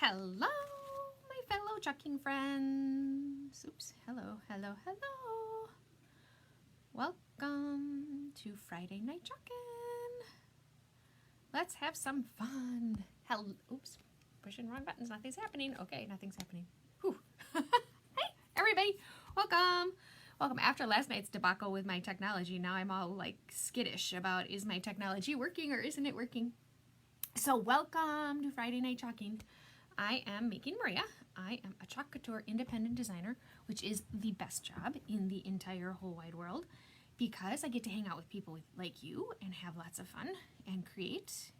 Hello, my fellow chucking friends. Oops, hello, hello, hello. Welcome to Friday Night Chuckin'. Let's have some fun. Oops, pushing wrong buttons. Nothing's happening. Okay, nothing's happening. Whew. Hey, everybody. Welcome. Welcome. After last night's debacle with my technology, now I'm all like skittish about is my technology working or isn't it working? So welcome to Friday Night Chucking. I am making Maria. I am a Chalk Couture independent designer, which is the best job in the entire whole wide world because I get to hang out with people like you and have lots of fun and create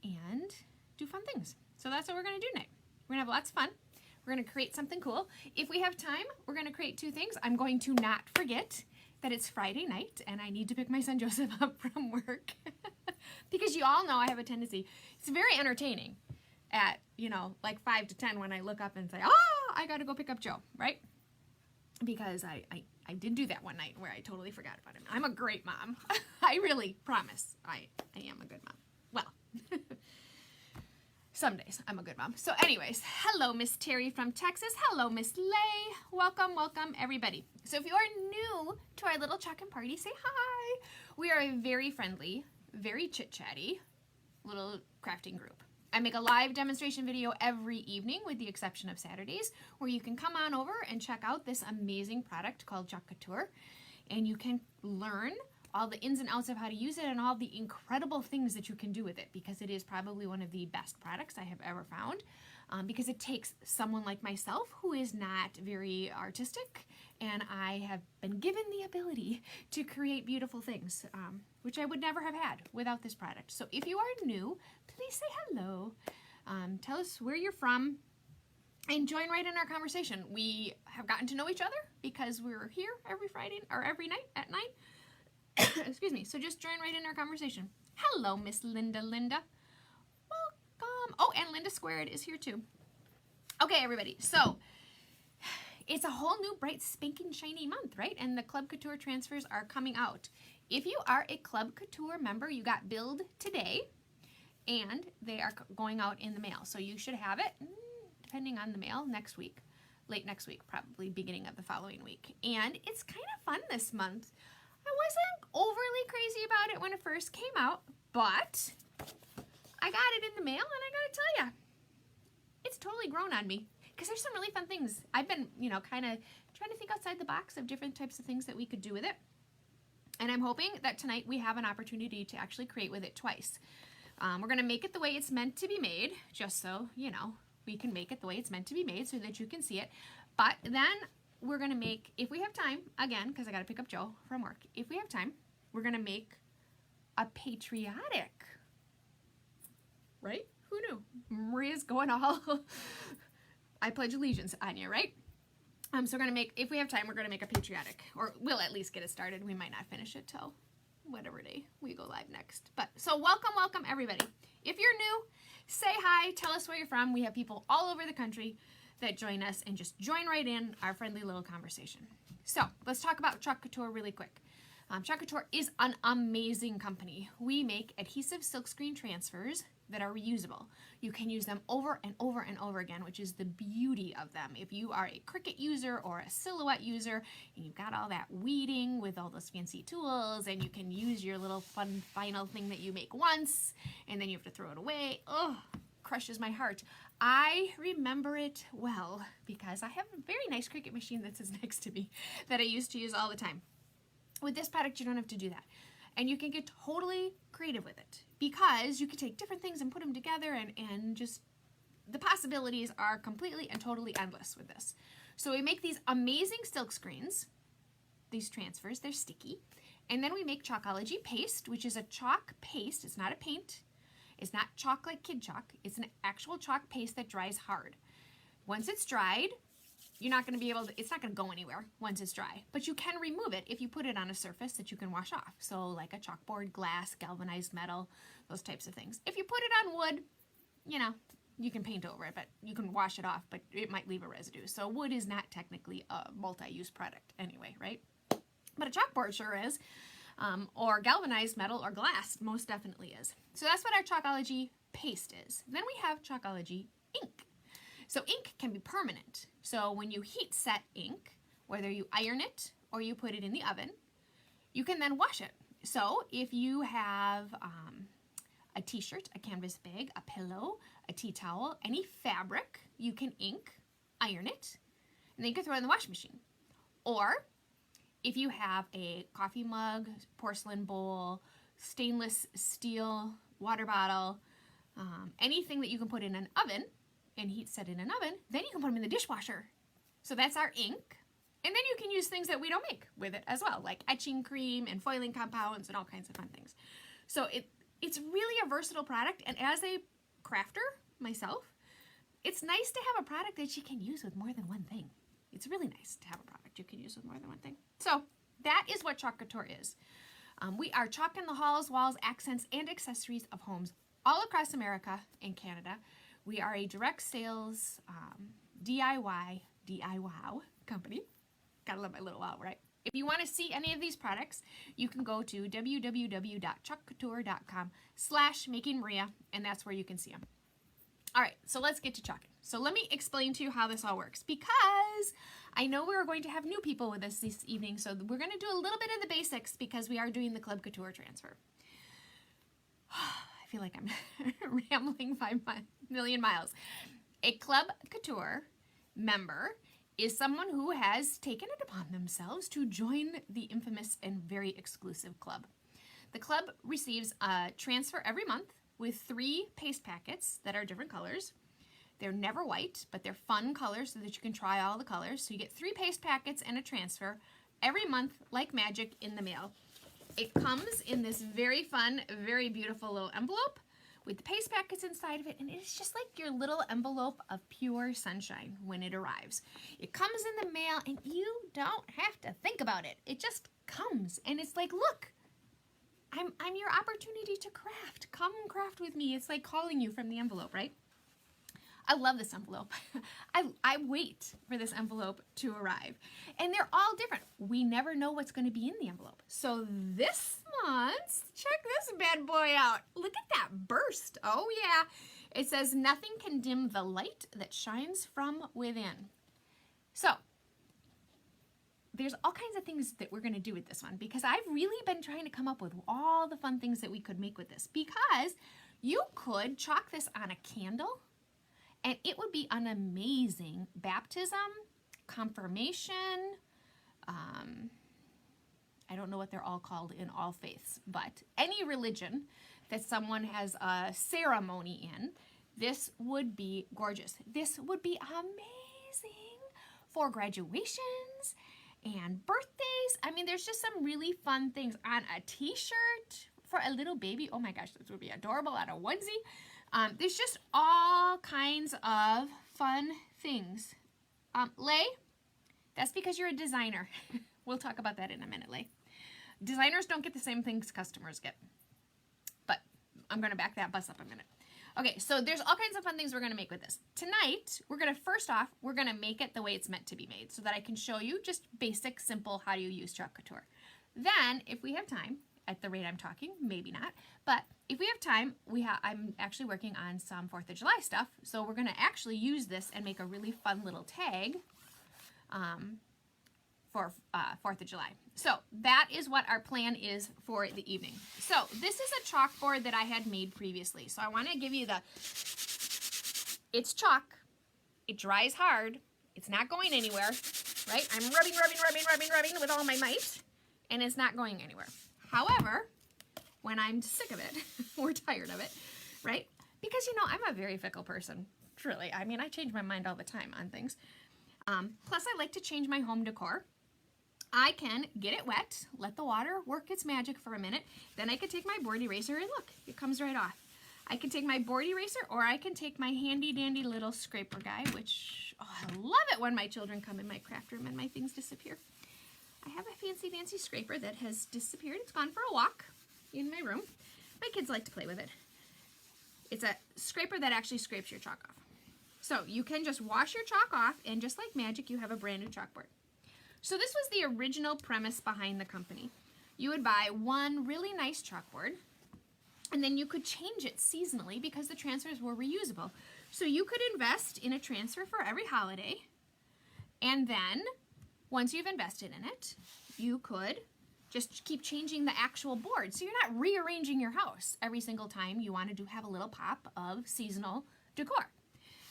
and do fun things. So that's what we're going to do tonight. We're going to have lots of fun. We're going to create something cool. If we have time, we're going to create two things. I'm going to not forget that it's Friday night and I need to pick my son Joseph up from work because you all know I have a tendency. It's very entertaining at, like 5 to 10 when I look up and say, I got to go pick up Joe, right? Because I did do that one night where I totally forgot about him. I'm a great mom. I really promise I am a good mom. Well, some days I'm a good mom. So anyways, hello, Miss Terry from Texas. Hello, Miss Lay. Welcome, welcome, everybody. So if you are new to our little chuckin' party, say hi. We are a very friendly, very chit-chatty little crafting group. I make a live demonstration video every evening with the exception of Saturdays where you can come on over and check out this amazing product called Chalk Couture and you can learn all the ins and outs of how to use it and all the incredible things that you can do with it because it is probably one of the best products I have ever found because it takes someone like myself who is not very artistic and I have been given the ability to create beautiful things, which I would never have had without this product. So if you are new, please say hello. Tell us where you're from and join right in our conversation. We have gotten to know each other because we're here every Friday or every night at 9. Excuse me. So just join right in our conversation. Hello, Miss Linda. Welcome. Oh, and Linda Squared is here too. Okay, everybody. So it's a whole new bright spanking shiny month, right? And the Club Couture transfers are coming out. If you are a Club Couture member, you got billed today and they are going out in the mail. So you should have it, depending on the mail, next week. Late next week, probably beginning of the following week. And it's kind of fun this month. I wasn't overly crazy about it when it first came out, but I got it in the mail and I gotta tell ya, it's totally grown on me because there's some really fun things. I've been, kind of trying to think outside the box of different types of things that we could do with it. And I'm hoping that tonight we have an opportunity to actually create with it twice. We're gonna make it the way it's meant to be made, just so, we can make it the way it's meant to be made so that you can see it. But then we're going to make, if we have time, again, because I got to pick up Joe from work. If we have time, we're going to make a patriotic, right? Who knew? Maria's going all, I pledge allegiance on you, right? So we're going to make, if we have time, we're going to make a patriotic, or we'll at least get it started. We might not finish it till whatever day we go live next. But so welcome, everybody. If you're new, say hi, tell us where you're from. We have people all over the country that join us and just join right in our friendly little conversation. So let's talk about Chalk Couture really quick. Chalk Couture is an amazing company. We make adhesive silkscreen transfers that are reusable. You can use them over and over and over again, which is the beauty of them. If you are a Cricut user or a Silhouette user and you've got all that weeding with all those fancy tools and you can use your little fun final thing that you make once and then you have to throw it away, crushes my heart. I remember it well because I have a very nice Cricut machine that sits next to me that I used to use all the time. With this product, you don't have to do that. And you can get totally creative with it because you can take different things and put them together and just the possibilities are completely and totally endless with this. So we make these amazing silk screens, these transfers, they're sticky. And then we make Chalkology paste, which is a chalk paste. It's not a paint. It's not chalk like kid chalk. It's an actual chalk paste that dries hard. Once it's dried, you're not going to be able to, it's not going to go anywhere once it's dry. But you can remove it if you put it on a surface that you can wash off. So like a chalkboard, glass, galvanized metal, those types of things. If you put it on wood, you can paint over it, but you can wash it off, but it might leave a residue. So wood is not technically a multi-use product anyway, right? But a chalkboard sure is. Or galvanized metal or glass most definitely is. So that's what our Chalkology paste is. Then we have Chalkology ink. So ink can be permanent. So when you heat set ink, whether you iron it or you put it in the oven, you can then wash it. So if you have a t-shirt, a canvas bag, a pillow, a tea towel, any fabric, you can ink, iron it, and then you can throw it in the washing machine. Or if you have a coffee mug, porcelain bowl, stainless steel water bottle, anything that you can put in an oven and heat set in an oven, then you can put them in the dishwasher. So that's our ink. And then you can use things that we don't make with it as well, like etching cream and foiling compounds and all kinds of fun things. So it's really a versatile product, and as a crafter myself, it's nice to have a product that you can use with more than one thing. It's really nice to have a product you can use with more than one thing. So that is what Chalk Couture is. We are chalking the halls, walls, accents, and accessories of homes all across America and Canada. We are a direct sales DIY company. Gotta love my little wow, right? If you want to see any of these products, you can go to www.chalkcouture.com/makingmaria, and that's where you can see them. All right, so let's get to chalking. So let me explain to you how this all works, because I know we're going to have new people with us this evening, so we're going to do a little bit of the basics because we are doing the Club Couture transfer. I feel like I'm rambling 5 million miles. A Club Couture member is someone who has taken it upon themselves to join the infamous and very exclusive club. The club receives a transfer every month with 3 paste packets that are different colors. They're never white, but they're fun colors so that you can try all the colors. So you get 3 paste packets and a transfer every month, like magic, in the mail. It comes in this very fun, very beautiful little envelope with the paste packets inside of it, and it's just like your little envelope of pure sunshine when it arrives. It comes in the mail, and you don't have to think about it. It just comes, and it's like, look, I'm your opportunity to craft. Come craft with me. It's like calling you from the envelope, right? I love this envelope. I wait for this envelope to arrive. And they're all different. We never know what's going to be in the envelope. So this month, check this bad boy out. Look at that burst. Oh yeah. It says, nothing can dim the light that shines from within. So there's all kinds of things that we're going to do with this one, because I've really been trying to come up with all the fun things that we could make with this, because you could chalk this on a candle, and it would be an amazing baptism, confirmation, I don't know what they're all called in all faiths, but any religion that someone has a ceremony in, this would be gorgeous. This would be amazing for graduations and birthdays. I mean, there's just some really fun things on a t-shirt for a little baby. Oh my gosh, this would be adorable on a onesie. There's just all kinds of fun things. Lay, that's because you're a designer. We'll talk about that in a minute, Lay. Designers don't get the same things customers get. But I'm going to back that bus up a minute. Okay, so there's all kinds of fun things we're going to make with this. Tonight, we're going to, first off, we're going to make it the way it's meant to be made so that I can show you just basic, simple, how do you use Chalk Couture. Then, if we have time, at the rate I'm talking, maybe not, but if we have time, I'm actually working on some 4th of July stuff, so we're going to actually use this and make a really fun little tag for 4th of July. So that is what our plan is for the evening. So this is a chalkboard that I had made previously. So I want to give you it's chalk, it dries hard, it's not going anywhere, right? I'm rubbing with all my might, and it's not going anywhere. However, when I'm sick of it or tired of it, right? Because, you know, I'm a very fickle person, truly. I mean, I change my mind all the time on things. Plus, I like to change my home decor. I can get it wet, let the water work its magic for a minute, then I can take my board eraser and look, it comes right off. I can take my board eraser, or I can take my handy dandy little scraper guy, which, oh, I love it when my children come in my craft room and my things disappear. I have a fancy scraper that has disappeared. It's gone for a walk in my room. My kids like to play with it. It's a scraper that actually scrapes your chalk off. So you can just wash your chalk off, and just like magic, you have a brand new chalkboard. So this was the original premise behind the company. You would buy one really nice chalkboard, And then you could change it seasonally because the transfers were reusable. So you could invest in a transfer for every holiday, and then once you've invested in it, you could just keep changing the actual board. So you're not rearranging your house every single time you want to have a little pop of seasonal decor.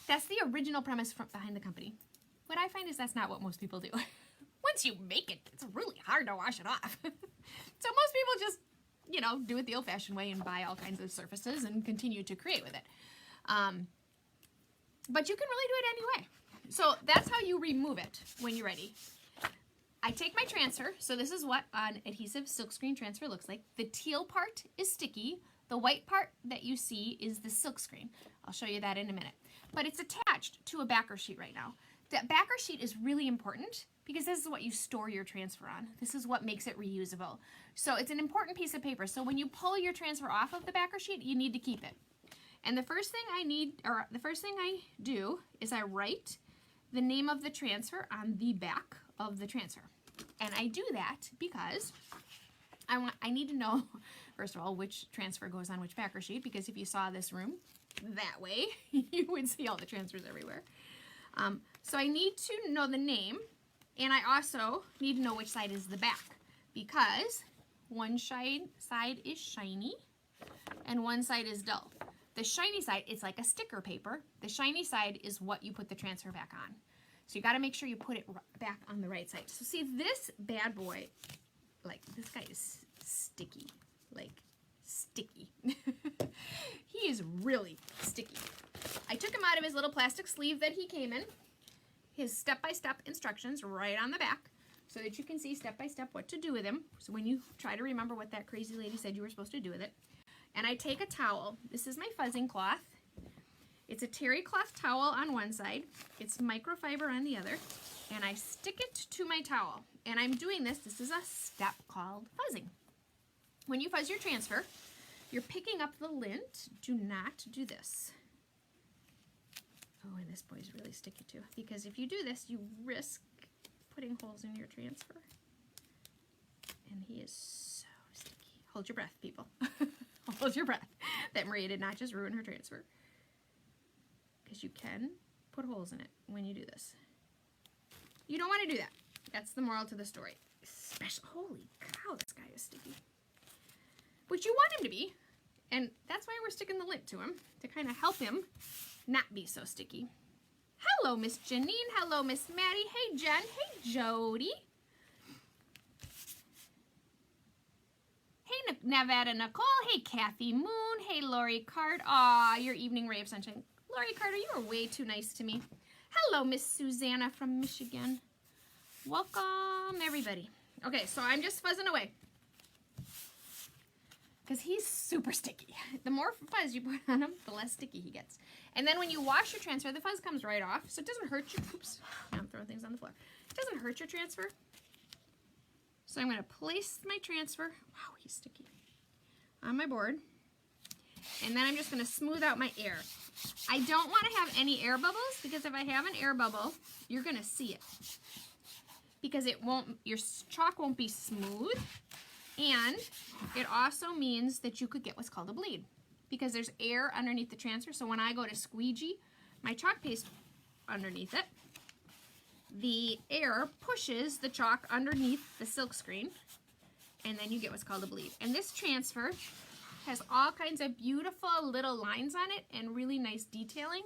That's the original premise behind the company. What I find is that's not what most people do. Once you make it, it's really hard to wash it off. So most people just, you know, do it the old-fashioned way and buy all kinds of surfaces and continue to create with it. But you can really do it anyway. So that's how you remove it when you're ready. I take my transfer. So this is what an adhesive silkscreen transfer looks like. The teal part is sticky. The white part that you see is the silkscreen. I'll show you that in a minute. But it's attached to a backer sheet right now. That backer sheet is really important because this is what you store your transfer on. This is what makes it reusable. So it's an important piece of paper. So when you pull your transfer off of the backer sheet, you need to keep it. And the first thing I do is I write the name of the transfer on the back of the transfer. And I do that because I need to know, first of all, which transfer goes on which backer sheet, because if you saw this room that way, you would see all the transfers everywhere. So I need to know the name, and I also need to know which side is the back, because one side is shiny and one side is dull. The shiny side, it's like a sticker paper. The shiny side is what you put the transfer back on. So you got to make sure you put it back on the right side. So see, this bad boy, like this guy is sticky, like sticky. He is really sticky. I took him out of his little plastic sleeve that he came in, his step-by-step instructions right on the back, so that you can see step-by-step what to do with him. So when you try to remember what that crazy lady said you were supposed to do with it. And I take a towel. This is my fuzzing cloth. It's a terry cloth towel on one side. It's microfiber on the other. And I stick it to my towel. And I'm doing this. This is a step called fuzzing. When you fuzz your transfer, you're picking up the lint. Do not do this. Oh, and this boy's really sticky too. Because if you do this, you risk putting holes in your transfer. And he is so sticky. Hold your breath, people. Hold your breath. That Maria did not just ruin her transfer. Because you can put holes in it when you do this. You don't want to do that. That's the moral to the story. Holy cow, this guy is sticky. Which you want him to be. And that's why we're sticking the lint to him, to kind of help him not be so sticky. Hello, Miss Janine. Hello, Miss Maddie. Hey, Jen. Hey, Jody. Hey, Nevada Nicole. Hey, Kathy Moon. Hey, Lori Card. Aw, your evening ray of sunshine. Lori Carter, you are way too nice to me. Hello, Miss Susanna from Michigan. Welcome, everybody. Okay, so I'm just fuzzing away. Because he's super sticky. The more fuzz you put on him, the less sticky he gets. And then when you wash your transfer, the fuzz comes right off, so it doesn't hurt you. Oops, now I'm throwing things on the floor. It doesn't hurt your transfer. So I'm going to place my transfer, wow, he's sticky, on my board. And then I'm just going to smooth out my air. I don't want to have any air bubbles, because if I have an air bubble, you're going to see it. Because it won't, your chalk won't be smooth. And it also means that you could get what's called a bleed, because there's air underneath the transfer. So when I go to squeegee my chalk paste underneath it, the air pushes the chalk underneath the silk screen, and then you get what's called a bleed. And this transfer has all kinds of beautiful little lines on it and really nice detailing,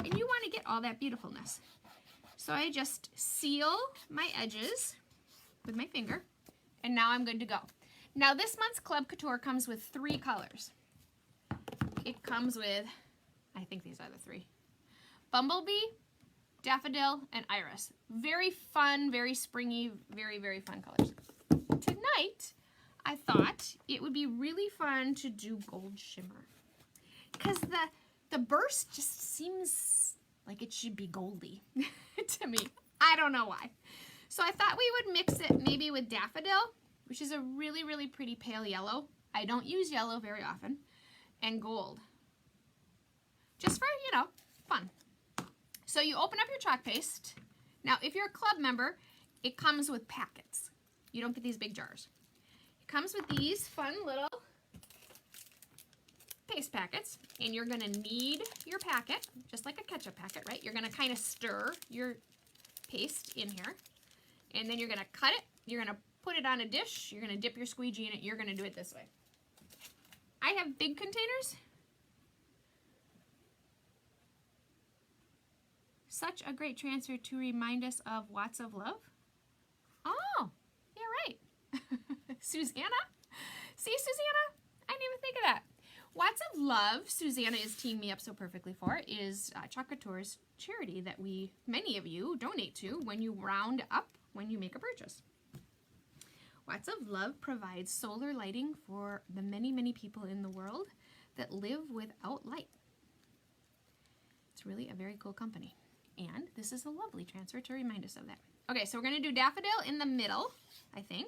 and you want to get all that beautifulness. So I just seal my edges with my finger, and now I'm good to go. Now this month's Club Couture comes with 3 colors. It comes with, I think these are the 3. Bumblebee, Daffodil, and Iris. Very fun, very springy, very, very fun colors. Tonight, I thought it would be really fun to do Gold Shimmer. Because the burst just seems like it should be goldy to me. I don't know why. So I thought we would mix it maybe with Daffodil, which is a really, really pretty pale yellow. I don't use yellow very often. And gold. Just for, you know, fun. So you open up your chalk paste. Now, if you're a club member, it comes with packets. You don't get these big jars. It comes with these fun little paste packets, and you're gonna knead your packet, just like a ketchup packet, right? You're gonna kind of stir your paste in here, and then you're gonna cut it, you're gonna put it on a dish, you're gonna dip your squeegee in it, you're gonna do it this way. I have big containers. Such a great transfer to remind us of Watts of Love. Oh, yeah, right. Susanna? See, Susanna? I didn't even think of that. Watts of Love, Susanna is teeing me up so perfectly for, is Chalk Couture's charity that many of you donate to when you round up when you make a purchase. Watts of Love provides solar lighting for the many, many people in the world that live without light. It's really a very cool company. And this is a lovely transfer to remind us of that. Okay, so we're going to do daffodil in the middle, I think.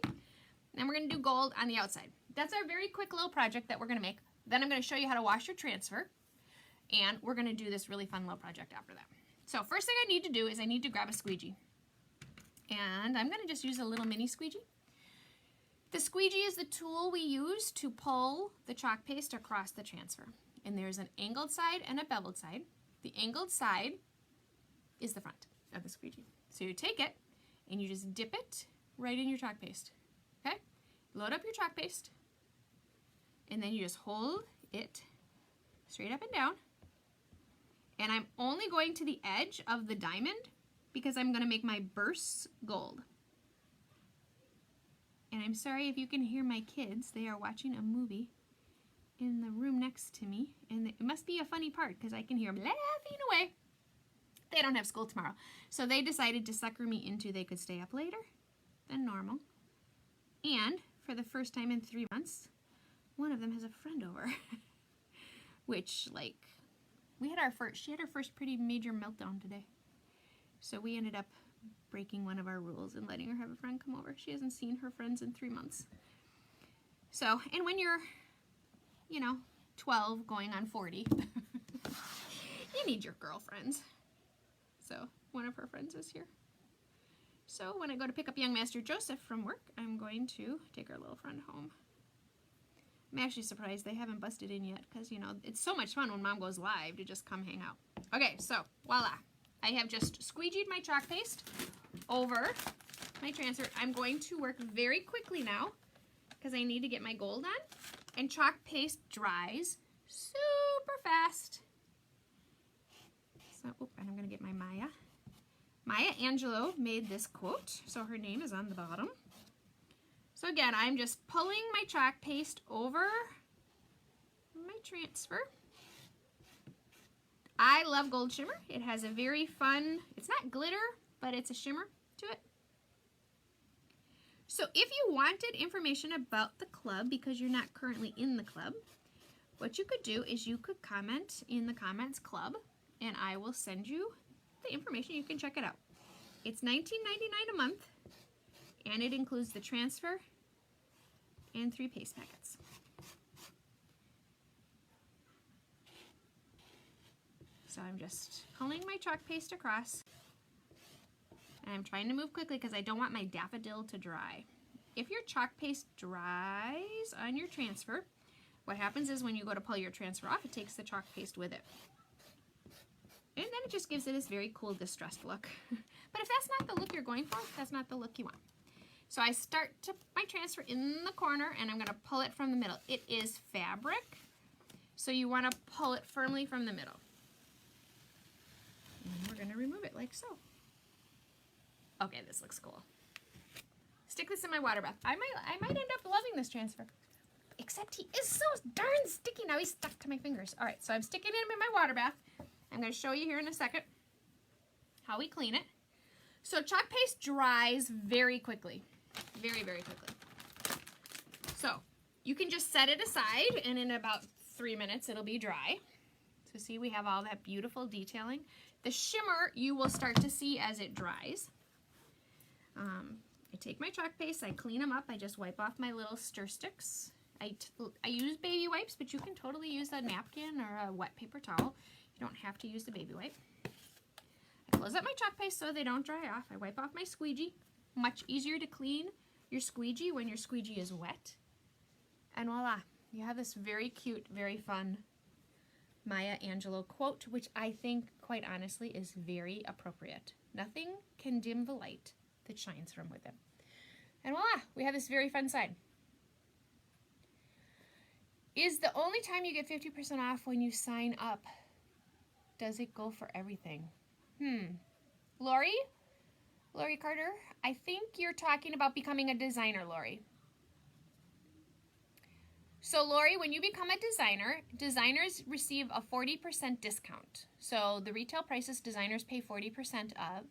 And we're going to do gold on the outside. That's our very quick little project that we're going to make. Then I'm going to show you how to wash your transfer. And we're going to do this really fun little project after that. So first thing I need to do is I need to grab a squeegee. And I'm going to just use a little mini squeegee. The squeegee is the tool we use to pull the chalk paste across the transfer. And there's an angled side and a beveled side. The angled side is the front of the squeegee. So you take it and you just dip it right in your chalk paste. Okay? Load up your chalk paste and then you just hold it straight up and down. And I'm only going to the edge of the diamond because I'm going to make my bursts gold. And I'm sorry if you can hear my kids. They are watching a movie in the room next to me. And it must be a funny part because I can hear them laughing away. They don't have school tomorrow. So they decided to sucker me into they could stay up later than normal. And for the first time in 3 months, one of them has a friend over. Which, like, she had her first pretty major meltdown today. So we ended up breaking one of our rules and letting her have a friend come over. She hasn't seen her friends in 3 months. So, and when you're, 12 going on 40, you need your girlfriends. So one of her friends is here. So when I go to pick up young Master Joseph from work, I'm going to take our little friend home. I'm actually surprised they haven't busted in yet because, it's so much fun when Mom goes live to just come hang out. Okay, so voila. I have just squeegeed my chalk paste over my transfer. I'm going to work very quickly now because I need to get my gold on. And chalk paste dries super fast. So, and I'm going to get my Maya. Maya Angelou made this quote, so her name is on the bottom. So again, I'm just pulling my chalk paste over my transfer. I love gold shimmer. It has a very fun, it's not glitter, but it's a shimmer to it. So if you wanted information about the club, because you're not currently in the club, what you could do is you could comment in the comments club, and I will send you the information. You can check it out. It's $19.99 a month, and it includes the transfer and 3 paste packets. So I'm just pulling my chalk paste across, and I'm trying to move quickly because I don't want my daffodil to dry. If your chalk paste dries on your transfer, what happens is when you go to pull your transfer off, it takes the chalk paste with it. And then it just gives it this very cool distressed look. But if that's not the look you're going for, that's not the look you want. So I start to my transfer in the corner, and I'm going to pull it from the middle. It is fabric, so you want to pull it firmly from the middle. And we're going to remove it like so. Okay, this looks cool. Stick this in my water bath. I might end up loving this transfer. Except he is so darn sticky. Now he's stuck to my fingers. All right, so I'm sticking him in my water bath. I'm going to show you here in a second how we clean it. So chalk paste dries very quickly. Very, very quickly. So you can just set it aside, and in about 3 minutes it'll be dry. So see, we have all that beautiful detailing. The shimmer you will start to see as it dries. I take my chalk paste, I clean them up, I just wipe off my little stir sticks. I use baby wipes, but you can totally use a napkin or a wet paper towel. You don't have to use the baby wipe. I close up my chalk paste so they don't dry off. I wipe off my squeegee. Much easier to clean your squeegee when your squeegee is wet. And voila, You have this very cute, very fun Maya Angelou quote, which I think, quite honestly, is very appropriate. Nothing can dim the light that shines from within. And voila, we have this very fun side. Is the only time you get 50% off when you sign up? Does it go for everything? Lori Carter, I think you're talking about becoming a designer, Lori. So Lori, when you become a designer, designers receive a 40% discount. So the retail prices designers pay 40% of.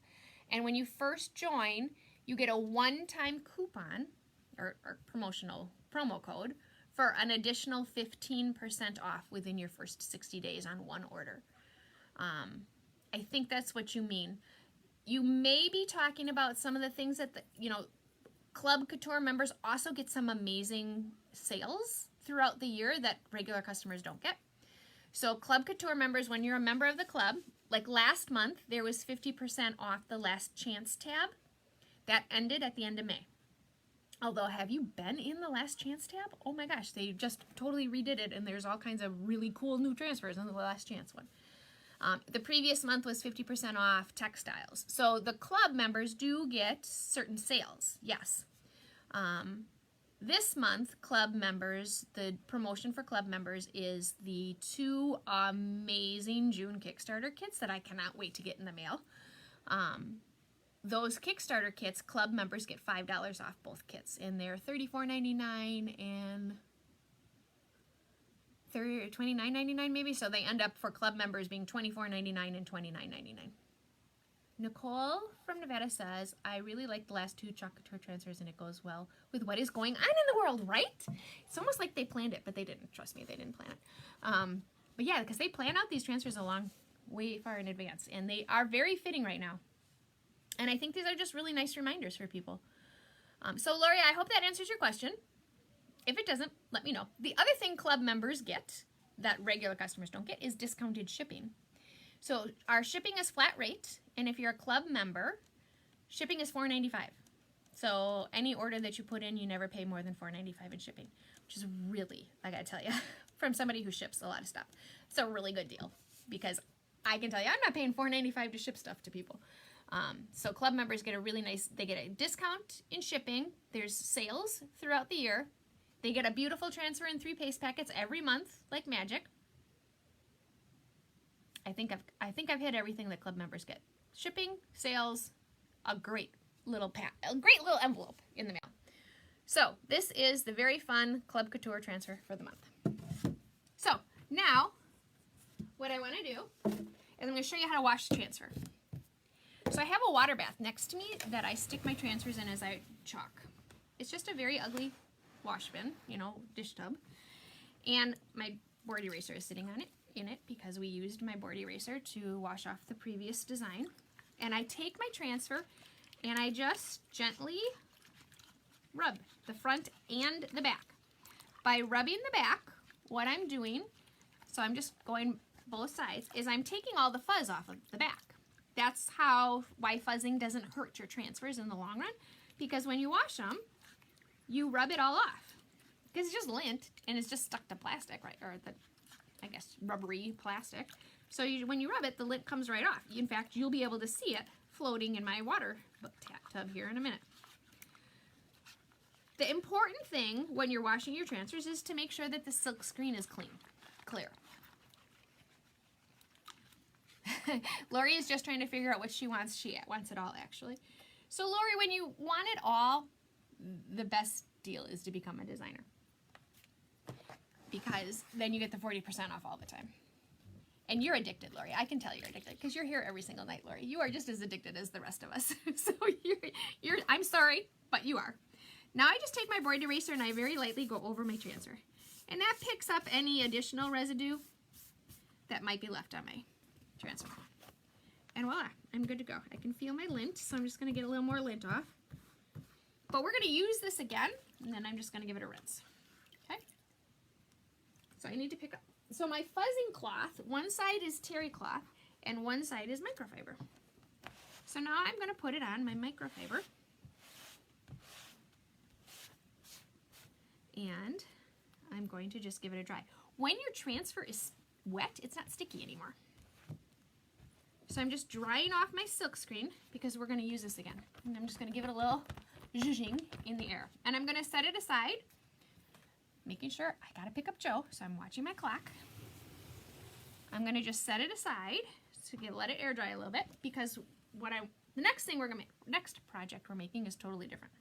And when you first join, you get a one-time coupon or promotional promo code for an additional 15% off within your first 60 days on one order. I think that's what you mean. You may be talking about some of the things that, Club Couture members also get some amazing sales throughout the year that regular customers don't get. So Club Couture members, when you're a member of the club, like last month, there was 50% off the Last Chance tab. That ended at the end of May. Although, have you been in the Last Chance tab? Oh my gosh, they just totally redid it, and there's all kinds of really cool new transfers in the Last Chance one. The previous month was 50% off textiles. So the club members do get certain sales, yes. This month, club members, the promotion for club members is the 2 amazing June Kickstarter kits that I cannot wait to get in the mail. Those Kickstarter kits, club members get $5 off both kits, and they're $34.99 and $29.99 maybe, so they end up for club members being $24.99 and $29.99. Nicole from Nevada says, I really like the last 2 Chalk Couture transfers, and it goes well with what is going on in the world, right? It's almost like they planned it, but they didn't. Trust me, they didn't plan it. But yeah, because they plan out these transfers way far in advance, and they are very fitting right now. And I think these are just really nice reminders for people. So Lori, I hope that answers your question. If it doesn't, let me know. The other thing club members get that regular customers don't get is discounted shipping. So our shipping is flat rate, and if you're a club member, shipping is $4.95. So any order that you put in, you never pay more than $4.95 in shipping, which is really, I gotta tell you, from somebody who ships a lot of stuff, it's a really good deal, because I can tell you, I'm not paying $4.95 to ship stuff to people. So club members get they get a discount in shipping. There's sales throughout the year. They get a beautiful transfer in 3 paste packets every month, like magic. I think I've hit everything that club members get. Shipping, sales, a great little envelope in the mail. So this is the very fun Club Couture transfer for the month. So now, what I want to do is I'm going to show you how to wash the transfer. So I have a water bath next to me that I stick my transfers in as I chalk. It's just a very ugly wash bin, dish tub. And my board eraser is sitting in it because we used my board eraser to wash off the previous design. And I take my transfer and I just gently rub the front and the back. By rubbing the back, what I'm doing, so I'm just going both sides, is I'm taking all the fuzz off of the back. That's why fuzzing doesn't hurt your transfers in the long run, because when you wash them, you rub it all off. Because it's just lint, and it's just stuck to plastic, right? Or the, I guess, rubbery plastic. So when you rub it, the lint comes right off. In fact, you'll be able to see it floating in my water tub here in a minute. The important thing when you're washing your transfers is to make sure that the silk screen is clear. Lori is just trying to figure out what she wants. She wants it all, actually. So Lori, when you want it all, the best deal is to become a designer, because then you get the 40% off all the time. And you're addicted, Lori. I can tell you're addicted because you're here every single night, Lori. You are just as addicted as the rest of us. So I'm sorry, but you are. Now I just take my board eraser and I very lightly go over my transfer. And that picks up any additional residue that might be left on my transfer. And voila, I'm good to go. I can feel my lint, so I'm just going to get a little more lint off. But we're going to use this again, and then I'm just going to give it a rinse. Okay? So I need to pick up. So my fuzzing cloth, one side is terry cloth, and one side is microfiber. So now I'm going to put it on my microfiber. And I'm going to just give it a dry. When your transfer is wet, it's not sticky anymore. So I'm just drying off my silk screen because we're going to use this again. And I'm just going to give it a little zhuzhing in the air. And I'm going to set it aside, making sure I got to pick up Joe, so I'm watching my clock. I'm going to just set it aside to let it air dry a little bit because the next thing we're going to make, next project we're making is totally different.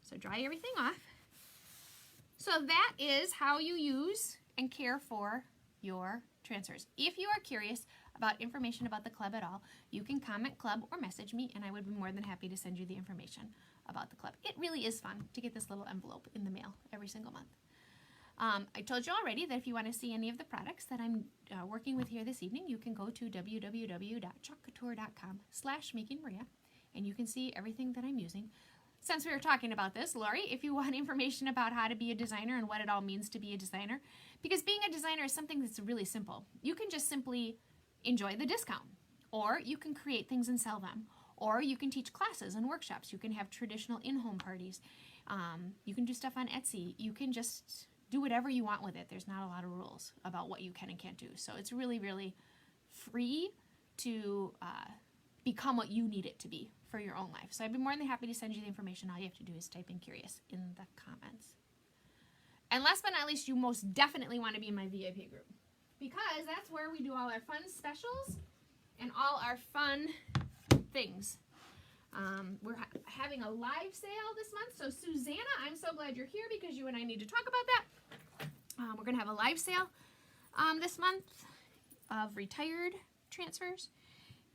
So dry everything off. So that is how you use and care for your transfers. If you are curious about information about the club at all, you can comment club or message me, and I would be more than happy to send you the information about the club. It really is fun to get this little envelope in the mail every single month. I told you already that if you want to see any of the products that I'm working with here this evening, you can go to www.chalkcouture.com/makingmaria, and you can see everything that I'm using. Since we were talking about this, Lori, if you want information about how to be a designer and what it all means to be a designer, because being a designer is something that's really simple. You can just simply enjoy the discount, or you can create things and sell them, or you can teach classes and workshops. You can have traditional in-home parties. You can do stuff on Etsy. You can just do whatever you want with it. There's not a lot of rules about what you can and can't do. So it's really, really free to become what you need it to be for your own life. So I'd be more than happy to send you the information. All you have to do is type in curious in the comments. And last but not least, you most definitely want to be in my VIP group, because that's where we do all our fun specials and all our fun things. We're having a live sale this month. So Susanna, I'm so glad you're here because you and I need to talk about that. We're going to have a live sale this month of retired transfers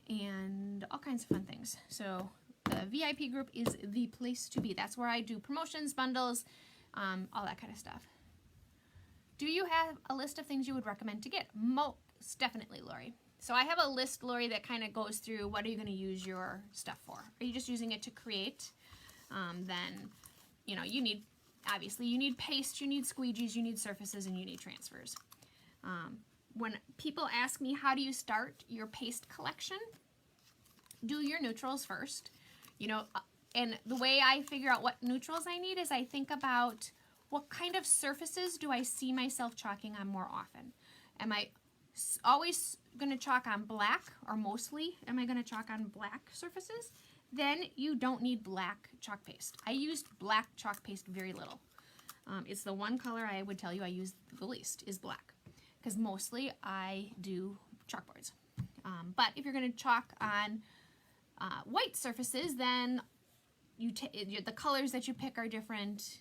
and all kinds of fun things. So the VIP group is the place to be. That's where I do promotions, bundles, all that kind of stuff. Do you have a list of things you would recommend to get? Most definitely, Lori. So I have a list, Lori, that kind of goes through what are you going to use your stuff for. Are you just using it to create? Then, you know, you need, obviously, you need paste, you need squeegees, you need surfaces, and you need transfers. When people ask me, how do you start your paste collection? Do your neutrals first. You know, and the way I figure out what neutrals I need is I think about what kind of surfaces do I see myself chalking on more often? Am I always going to chalk on black, or mostly am I going to chalk on black surfaces? Then you don't need black chalk paste. I used black chalk paste very little. It's the one color I would tell you I use the least is black, because mostly I do chalkboards. But if you're going to chalk on white surfaces, then the colors that you pick are different.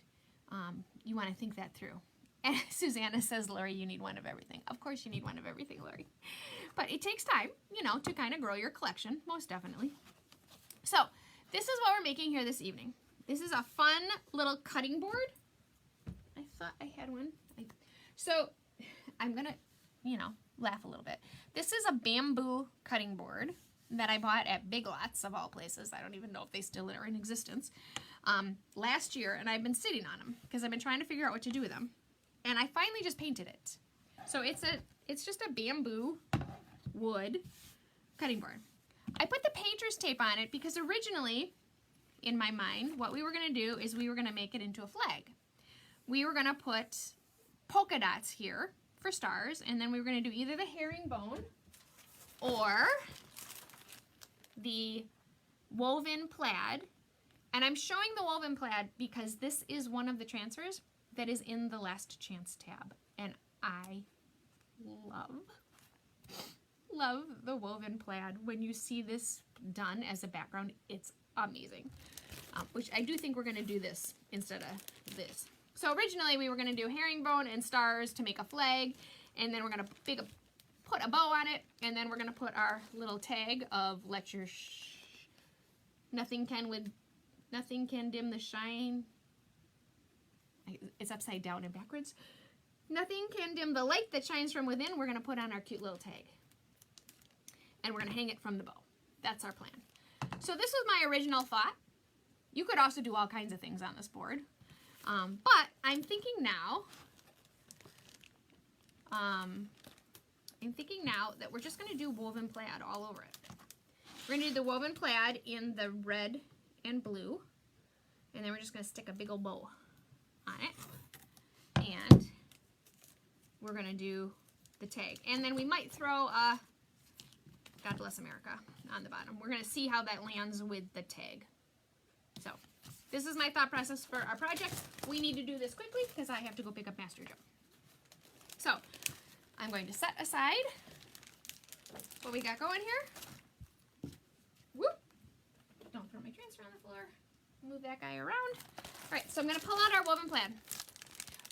You want to think that through. And Susanna says, Lori, you need one of everything. Of course you need one of everything, Lori. But it takes time, you know, to kind of grow your collection, most definitely. So this is what we're making here this evening. This is a fun little cutting board. I thought I had one. So I'm going to, you know, laugh a little bit. This is a bamboo cutting board that I bought at Big Lots, of all places. I don't even know if they still are in existence. Last year, and I've been sitting on them because I've been trying to figure out what to do with them. And I finally just painted it. So it's just a bamboo wood cutting board. I put the painter's tape on it because originally, in my mind, what we were going to do is we were going to make it into a flag. We were going to put polka dots here for stars, and then we were going to do either the herringbone or the woven plaid. And I'm showing the woven plaid because this is one of the transfers that is in the Last Chance tab. And I love the woven plaid. When you see this done as a background, it's amazing. Which I do think we're going to do this instead of this. So originally we were going to do herringbone and stars to make a flag, and then we're going to put a bow on it, and then we're going to put our little tag of let your nothing can dim the shine. It's upside down and backwards. Nothing can dim the light that shines from within. We're going to put on our cute little tag. And we're going to hang it from the bow. That's our plan. So this was my original thought. You could also do all kinds of things on this board. But I'm thinking now that we're just going to do woven plaid all over it. We're going to do the woven plaid in the red and blue. And then we're just going to stick a big old bow on it. we're gonna do the tag. And then we might throw a God Bless America on the bottom. We're gonna see how that lands with the tag. So this is my thought process for our project. We need to do this quickly because I have to go pick up Master Joe. So I'm going to set aside what we got going here. Whoop! Don't throw my transfer on the floor. Move that guy around. All right, so I'm gonna pull out our woven plaid.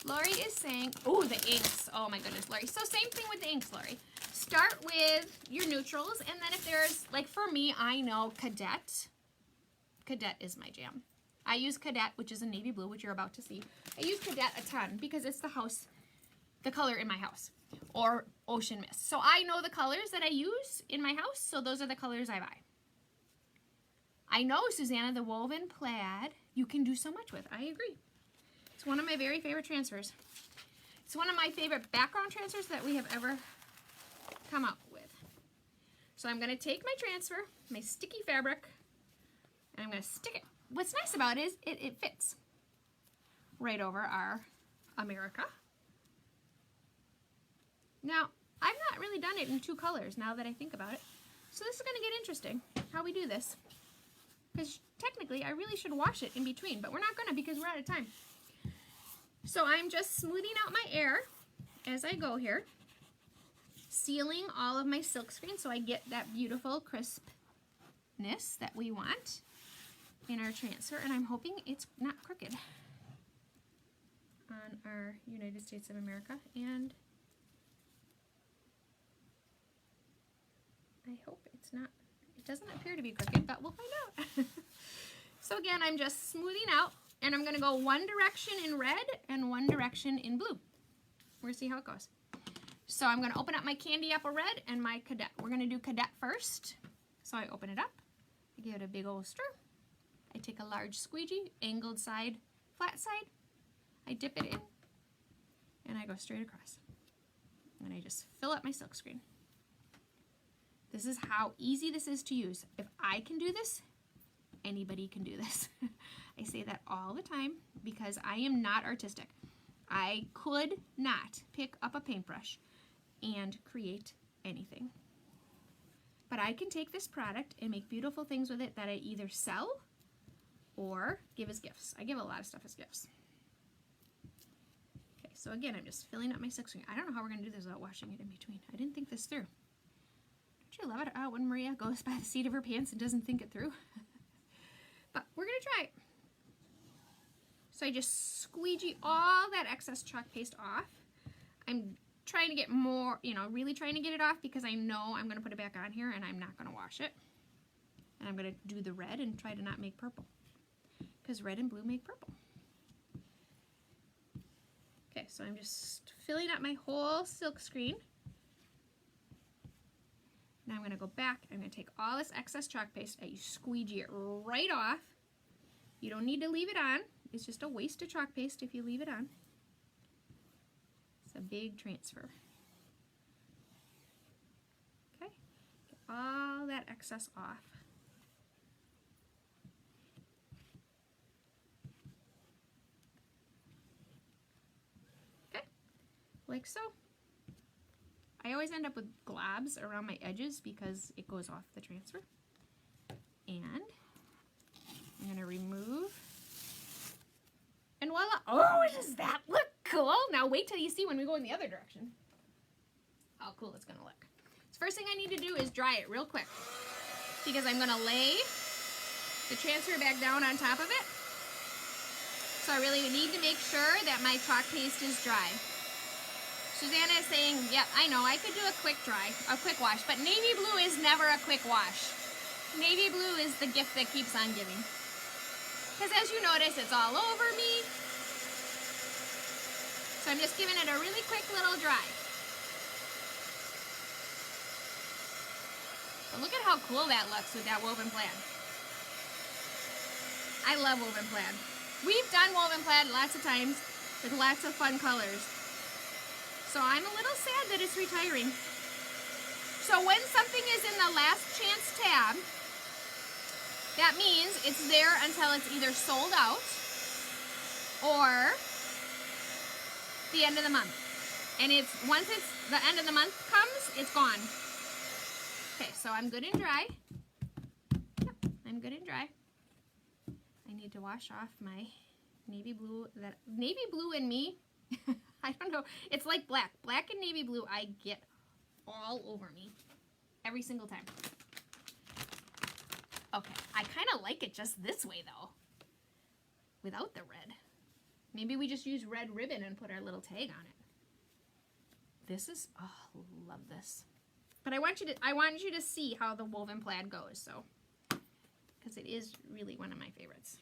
Lori is saying, oh, the inks. Oh my goodness, Lori. So same thing with the inks, Lori. Start with your neutrals, and then if there's, like for me, I know Cadet. Cadet is my jam. I use Cadet, which is a navy blue, which you're about to see. I use Cadet a ton because it's the color in my house, or Ocean Mist. So I know the colors that I use in my house, so those are the colors I buy. I know, Susanna, the woven plaid, you can do so much with. I agree. It's one of my very favorite transfers. It's one of my favorite background transfers that we have ever come up with. So I'm going to take my transfer, my sticky fabric, and I'm going to stick it. What's nice about it is it fits right over our America. Now, I've not really done it in 2 colors now that I think about it. So this is going to get interesting, how we do this. Because technically, I really should wash it in between, but we're not going to because we're out of time. So I'm just smoothing out my air as I go here, sealing all of my silk screen so I get that beautiful crispness that we want in our transfer, and I'm hoping it's not crooked on our United States of America, and I hope it's not. It doesn't appear to be crooked, but we'll find out. So again, I'm just smoothing out, and I'm going to go one direction in red and one direction in blue. We're going to see how it goes. So I'm going to open up my Candy Apple Red and my Cadet. We're going to do Cadet first. So I open it up. I give it a big old stir. I take a large squeegee, angled side, flat side. I dip it in, and I go straight across. And I just fill up my silk screen. This is how easy this is to use. If I can do this, anybody can do this. I say that all the time because I am not artistic. I could not pick up a paintbrush and create anything. But I can take this product and make beautiful things with it that I either sell or give as gifts. I give a lot of stuff as gifts. Okay, so again, I'm just filling up my silk screen. I don't know how we're going to do this without washing it in between. I didn't think this through. Don't you love it when Maria goes by the seat of her pants and doesn't think it through? But we're going to try it. So I just squeegee all that excess chalk paste off. I'm trying to get more, really trying to get it off because I know I'm going to put it back on here and I'm not going to wash it. And I'm going to do the red and try to not make purple, because red and blue make purple. Okay, so I'm just filling up my whole silk screen. Now I'm going to go back. I'm going to take all this excess chalk paste and you squeegee it right off. You don't need to leave it on. It's just a waste of chalk paste if you leave it on. It's a big transfer. Okay, get all that excess off. Okay, like so. I always end up with globs around my edges because it goes off the transfer. And I'm going to remove. And voila! Oh, does that look cool? Now wait till you see when we go in the other direction how cool it's going to look. So first thing I need to do is dry it real quick because I'm going to lay the transfer back down on top of it. So I really need to make sure that my chalk paste is dry. Susanna is saying, yep, I know, I could do a quick wash, but navy blue is never a quick wash. Navy blue is the gift that keeps on giving. Because as you notice, it's all over me. So I'm just giving it a really quick little dry. But look at how cool that looks with that woven plaid. I love woven plaid. We've done woven plaid lots of times with lots of fun colors. So I'm a little sad that it's retiring. So when something is in the last chance tab, that means it's there until it's either sold out or the end of the month. And once the end of the month comes, it's gone. Okay, so I'm good and dry. Yep, I'm good and dry. I need to wash off my navy blue. That navy blue and me, I don't know. It's like black. Black and navy blue, I get all over me every single time. Okay, I kind of like it just this way though, without the red. Maybe we just use red ribbon and put our little tag on it. This is, oh, love this. But I want you to see how the woven plaid goes, so, because it is really one of my favorites.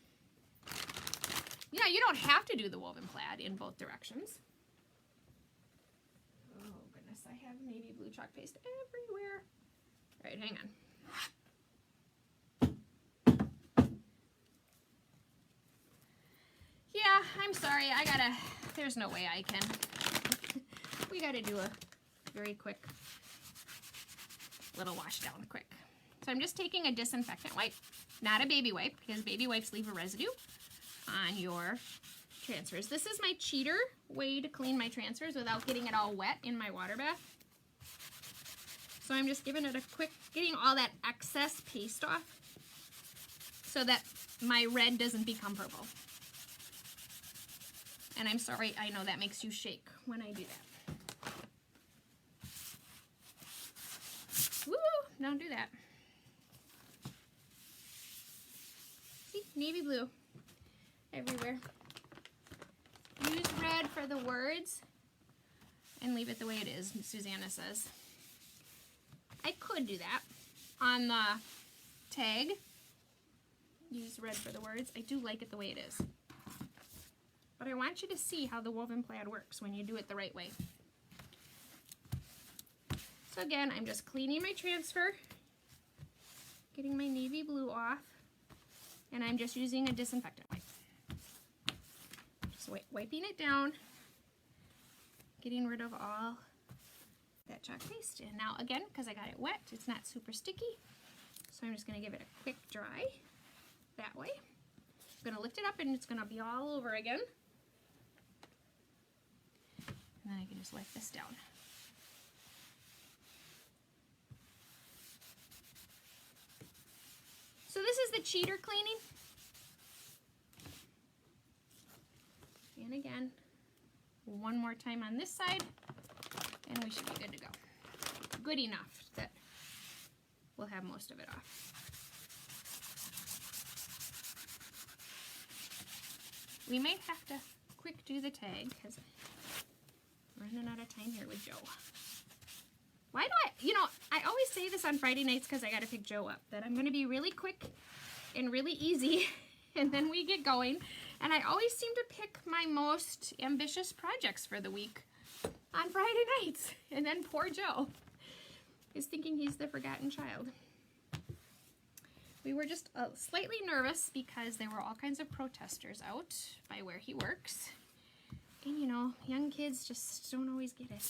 You know, you don't have to do the woven plaid in both directions. Oh goodness, I have navy blue chalk paste everywhere. All right, hang on. Yeah, I'm sorry, there's no way I can. We gotta do a very quick little wash down quick. So I'm just taking a disinfectant wipe, not a baby wipe, because baby wipes leave a residue on your transfers. This is my cheater way to clean my transfers without getting it all wet in my water bath. So I'm just giving it a quick, getting all that excess paste off so that my red doesn't become purple. And I'm sorry, I know that makes you shake when I do that. Woo! Don't do that. See, navy blue everywhere. Use red for the words and leave it the way it is, Susanna says. I could do that on the tag. Use red for the words. I do like it the way it is. But I want you to see how the woven plaid works when you do it the right way. So again, I'm just cleaning my transfer, getting my navy blue off, and I'm just using a disinfectant wipe. Just wiping it down, getting rid of all that chalk paste. And now again, because I got it wet, it's not super sticky, so I'm just going to give it a quick dry that way. I'm going to lift it up and it's going to be all over again. And then I can just wipe this down. So this is the cheater cleaning. And again, one more time on this side, and we should be good to go. Good enough that we'll have most of it off. We might have to quick do the tag because I'm running out of time here with Joe. Why do I always say this on Friday nights because I got to pick Joe up, that I'm going to be really quick and really easy, and then we get going. And I always seem to pick my most ambitious projects for the week on Friday nights. And then poor Joe is thinking he's the forgotten child. We were just slightly nervous because there were all kinds of protesters out by where he works. And you know, young kids just don't always get it.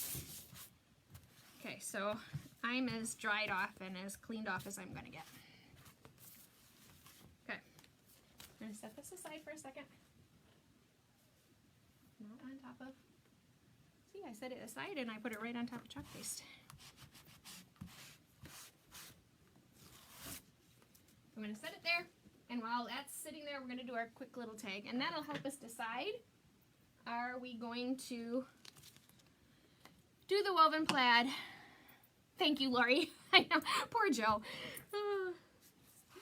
Okay, so I'm as dried off and as cleaned off as I'm gonna get. Okay, I'm gonna set this aside for a second. Not on top of, see, I set it aside and I put it right on top of chalk paste. I'm gonna set it there, and while that's sitting there, we're gonna do our quick little tag, and that'll help us decide, are we going to do the woven plaid? Thank you, Lori. I know, poor Joe.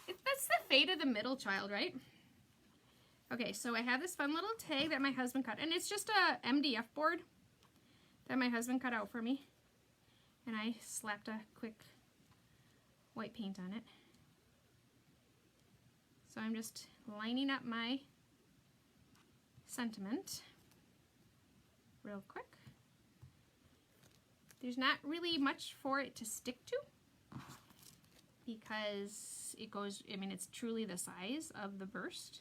That's the fate of the middle child, right? Okay, so I have this fun little tag that my husband cut, and it's just a MDF board that my husband cut out for me, and I slapped a quick white paint on it. So I'm just lining up my sentiment real quick. There's not really much for it to stick to because it goes, I mean, it's truly the size of the burst.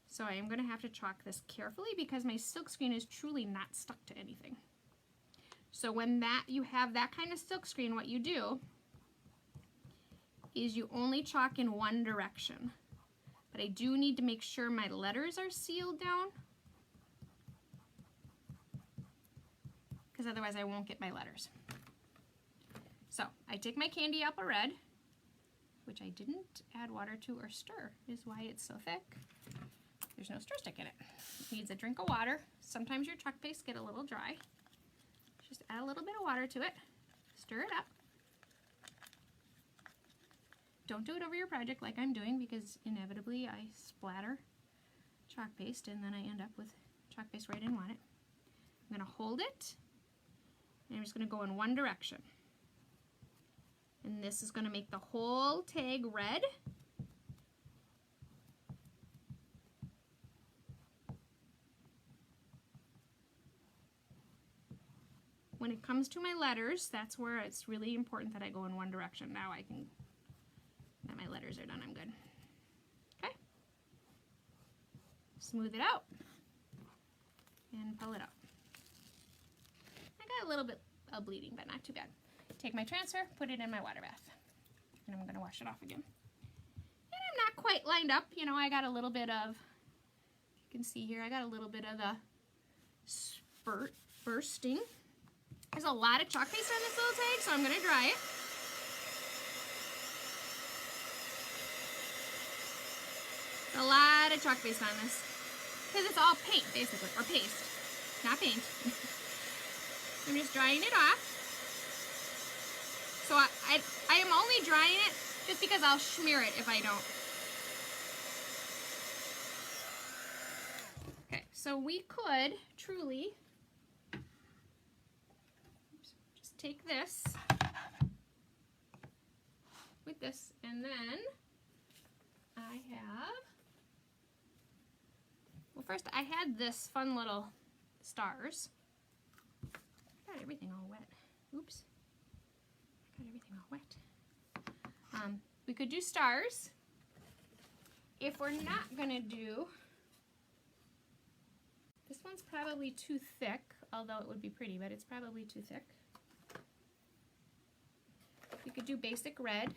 So I am going to have to chalk this carefully because my silk screen is truly not stuck to anything. So when you have that kind of silk screen, what you do is you only chalk in one direction. But I do need to make sure my letters are sealed down. because otherwise I won't get my letters. So I take my candy apple red, which I didn't add water to or stir, is why it's so thick. There's no stir stick in it. It needs a drink of water. Sometimes your chalk paste get a little dry. Just add a little bit of water to it. Stir it up. Don't do it over your project like I'm doing, because inevitably I splatter chalk paste and then I end up with chalk paste where I didn't want it. I'm going to hold it, and I'm just going to go in one direction. And this is going to make the whole tag red. When it comes to my letters, that's where it's really important that I go in one direction. Now now my letters are done, I'm good. Okay. Smooth it out and pull it out. I got a little bit of bleeding, but not too bad. Take my transfer, put it in my water bath, and I'm going to wash it off again. And I'm not quite lined up. You know, I got a little bit of, you can see here, I got a little bit of the spurt bursting. There's a lot of chalk paste on this little tag, so I'm going to dry it. A lot of chalk paste on this, because it's all paint, basically, or paste, not paint. I'm just drying it off. So I am only drying it just because I'll smear it if I don't. Okay, so we could truly just take this with this, and then I have, well, first I had this fun little stars. I got everything all wet. Oops. I got everything all wet. We could do stars. If we're not gonna do, this one's probably too thick, although it would be pretty, but it's probably too thick. We could do basic red.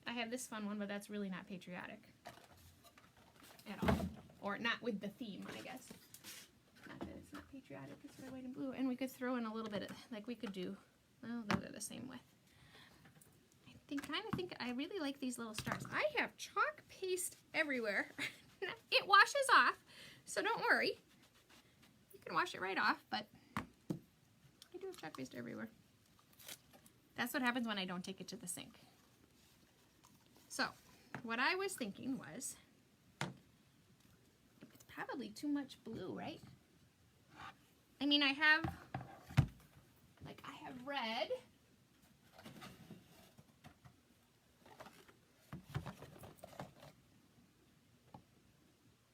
I have this fun one, but that's really not patriotic at all. Or not with the theme, I guess. Not that it's not patriotic, it's red, white, and blue. And we could throw in a little bit of, like we could do, well, those are the same width. I think I really like these little stars. I have chalk paste everywhere. It washes off, so don't worry. You can wash it right off, but I do have chalk paste everywhere. That's what happens when I don't take it to the sink. So, what I was thinking was, it's probably too much blue, right? I mean, I have red.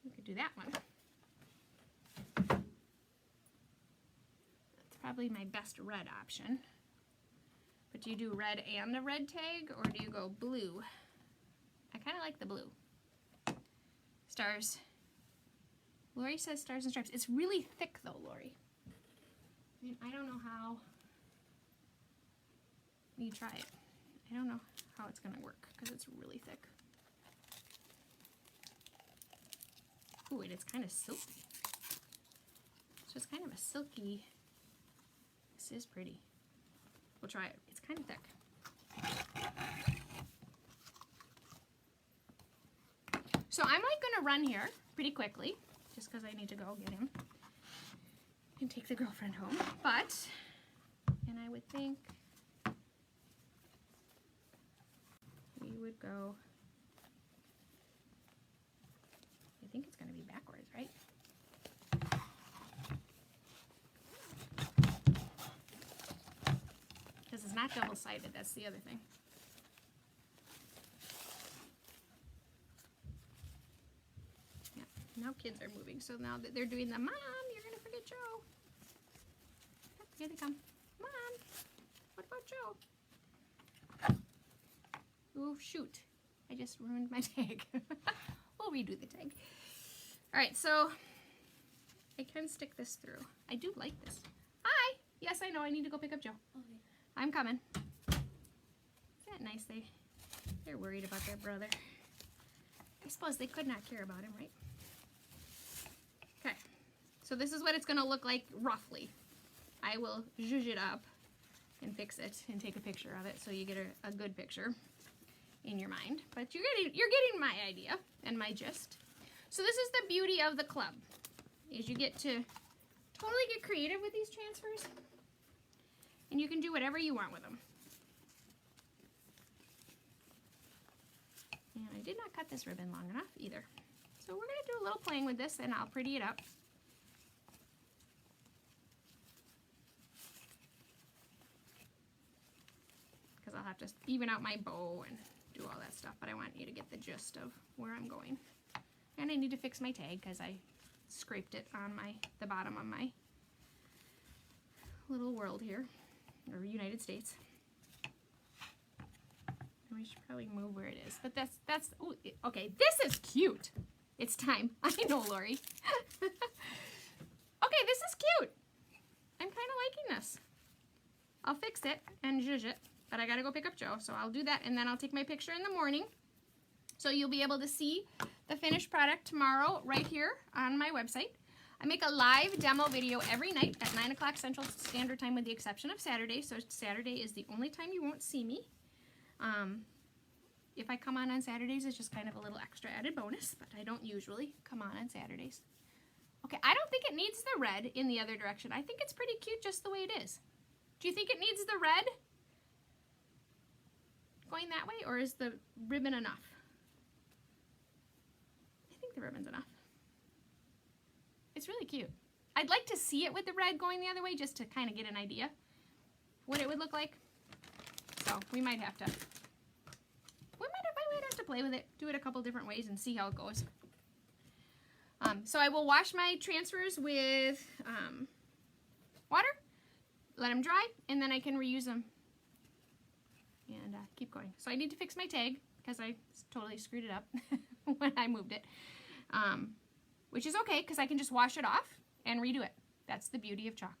We could do that one. That's probably my best red option. But do you do red and the red tag, or do you go blue? I kind of like the blue. Stars. Lori says stars and stripes. It's really thick though, Lori. I mean, I don't know how you try it. I don't know how it's gonna work because it's really thick. Ooh, and it's kind of silky. So it's kind of a silky. This is pretty. We'll try it. It's kind of thick. So I'm like gonna run here pretty quickly, just because I need to go get him and take the girlfriend home. But, and I would think we would go, I think it's gonna be backwards, right? Because it's not double-sided, that's the other thing. Yeah, now kids are moving, so now that they're doing the, Mom, you're gonna forget Joe. Yep, here they come. Mom, what about Joe? Oh, shoot. I just ruined my tag. We'll redo the tag. Alright, so I can stick this through. I do like this. Hi! Yes, I know, I need to go pick up Joe. Okay. I'm coming. Isn't that nice? They're worried about their brother. I suppose they could not care about him, right? Okay. So this is what it's going to look like roughly. I will zhuzh it up and fix it and take a picture of it so you get a good picture in your mind. But you're getting my idea and my gist. So this is the beauty of the club, is you get to totally get creative with these transfers, and you can do whatever you want with them. And I did not cut this ribbon long enough either. So we're going to do a little playing with this, and I'll pretty it up. Because I'll have to even out my bow and do all that stuff, but I want you to get the gist of where I'm going. And I need to fix my tag because I scraped it on the bottom of my little world here, or United States. We should probably move where it is, but that's ooh, okay, this is cute. It's time. I know, Lori. Okay, this is cute. I'm kind of liking this. I'll fix it and zhuzh it, but I gotta go pick up Joe, so I'll do that, and then I'll take my picture in the morning. So you'll be able to see the finished product tomorrow right here on my website. I make a live demo video every night at 9 o'clock Central Standard Time with the exception of Saturday. So Saturday is the only time you won't see me. If I come on Saturdays, it's just kind of a little extra added bonus, but I don't usually come on Saturdays. Okay, I don't think it needs the red in the other direction. I think it's pretty cute just the way it is. Do you think it needs the red going that way, or is the ribbon enough? I think the ribbon's enough. It's really cute. I'd like to see it with the red going the other way just to kind of get an idea what it would look like. So we might have to play with it, do it a couple different ways and see how it goes. So I will wash my transfers with water, let them dry, and then I can reuse them and keep going. So I need to fix my tag because I totally screwed it up when I moved it, which is okay because I can just wash it off and redo it. That's the beauty of chalk.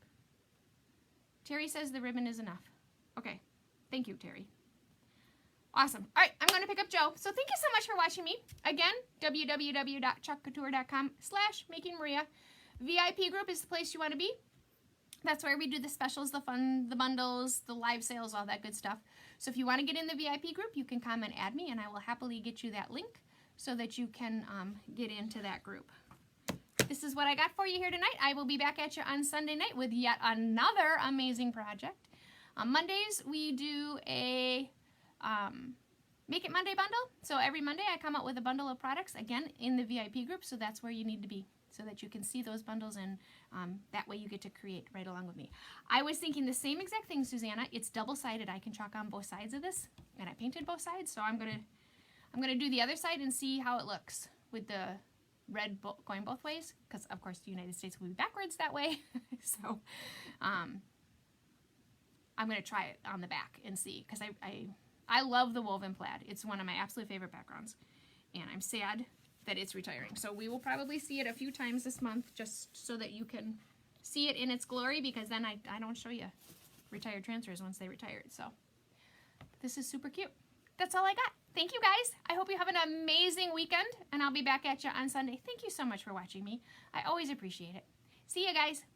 Terry says the ribbon is enough. Okay, thank you, Terry. Awesome. All right, I'm going to pick up Joe. So thank you so much for watching me. Again, www.chalkcouture.com/makingmaria. VIP group is the place you want to be. That's where we do the specials, the fun, the bundles, the live sales, all that good stuff. So if you want to get in the VIP group, you can come and add me, and I will happily get you that link so that you can get into that group. This is what I got for you here tonight. I will be back at you on Sunday night with yet another amazing project. On Mondays, we do a Make It Monday bundle. So every Monday I come out with a bundle of products, again, in the VIP group, so that's where you need to be, so that you can see those bundles, and that way you get to create right along with me. I was thinking the same exact thing, Susanna. It's double-sided. I can chalk on both sides of this, and I painted both sides, so I'm gonna do the other side and see how it looks with the red going both ways, because of course the United States will be backwards that way. So I'm gonna try it on the back and see, because I love the woven plaid. It's one of my absolute favorite backgrounds, and I'm sad that it's retiring. So we will probably see it a few times this month just so that you can see it in its glory, because then I don't show you retired transfers once they retired. So this is super cute. That's all I got. Thank you, guys. I hope you have an amazing weekend, and I'll be back at you on Sunday. Thank you so much for watching me. I always appreciate it. See you guys.